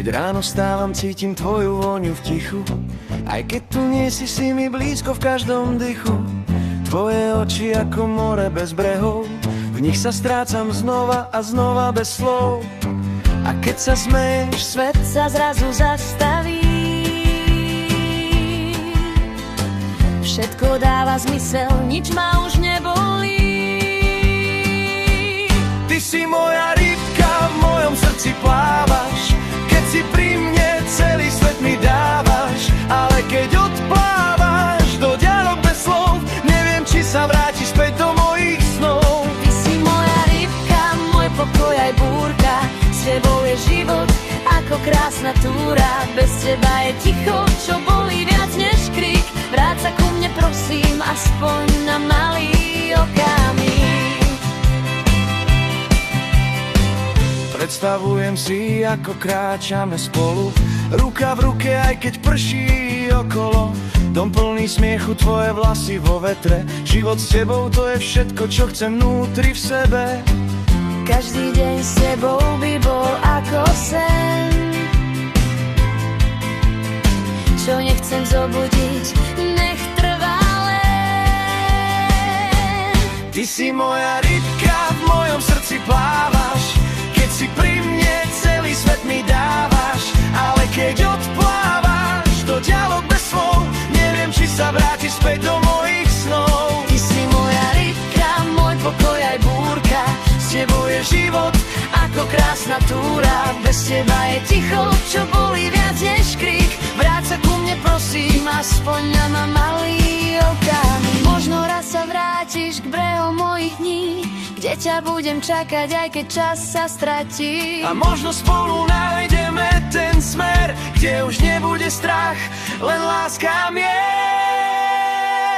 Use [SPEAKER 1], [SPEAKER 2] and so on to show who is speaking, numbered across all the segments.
[SPEAKER 1] Keď ráno stávam, cítim tvoju vôňu v tichu. Aj keď tu nie si, si mi blízko v každom dychu. Tvoje oči ako more bez brehov, v nich sa strácam znova a znova bez slov. A keď sa smeješ,
[SPEAKER 2] svet sa zrazu zastaví. Všetko dáva zmysel, nič ma už nebolí.
[SPEAKER 1] Ty si moja rybka, v mojom srdci plávaš. Keď si pri mne, celý svet mi dávaš. Ale keď odplávaš do diaľok bez slov, neviem, či sa vrátiš späť do mojich snov.
[SPEAKER 2] Ty si moja rybka, môj pokoj aj búrka. S tebou je život ako krásna túra. Bez teba je ticho, čo bolí viac než krik. Vráť sa ku mne prosím, aspoň na malý okamih.
[SPEAKER 1] Predstavujem si, ako kráčame spolu, ruka v ruke, aj keď prší okolo. Dom plný smiechu, tvoje vlasy vo vetre. Život s tebou, to je všetko, čo chcem vnútri v sebe.
[SPEAKER 2] Každý deň s tebou by bol ako sen, čo nechcem zobudiť, nech trvá len.
[SPEAKER 1] Ty si moja rybka, v mojom srdci plávaš. Keď si pri mne, celý svet mi dávaš. Ale keď odplávaš do diaľok bez slov, neviem, či sa vrátiš späť do mojich snov.
[SPEAKER 2] Ty si moja rybka, môj pokoj aj búrka. S tebou je život ako krásna túra. Bez teba je ticho, čo bolí viac než krik. Vráť sa ku mne prosím, aspoň na malý okamih. Možno raz sa vrátiš k brehom mojich dní, kde ťa budem čakať, aj keď čas sa stratí.
[SPEAKER 1] A možno spolu nájdeme ten smer, kde už nebude strach, len láska mier.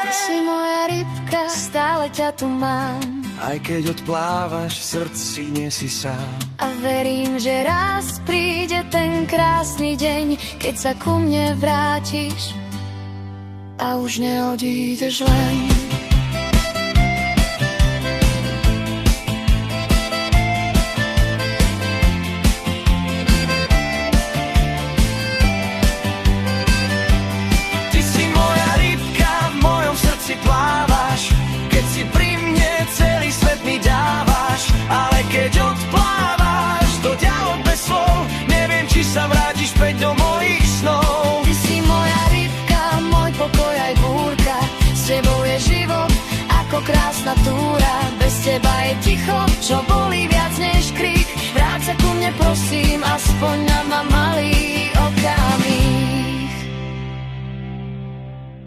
[SPEAKER 2] Ty si moja rybka, stále ťa tu mám.
[SPEAKER 1] Aj keď odplávaš, v srdci nie si sám.
[SPEAKER 2] A verím, že raz príde ten krásny deň, keď sa ku mne vrátiš a už neodídeš len.
[SPEAKER 1] Ty si moja rybka, v mojom srdci plávaš. Keď si pri mne, celý svet mi dávaš. Ale keď odplávaš do diaľok bez slov, neviem, či sa vrátiš späť do mojich snov.
[SPEAKER 2] Ty si moja rybka, môj pokoj aj búrka. S tebou je život ako krásna túra. Bez teba je ticho, čo bolí viac než krik. Vráť sa ku mne prosím, aspoň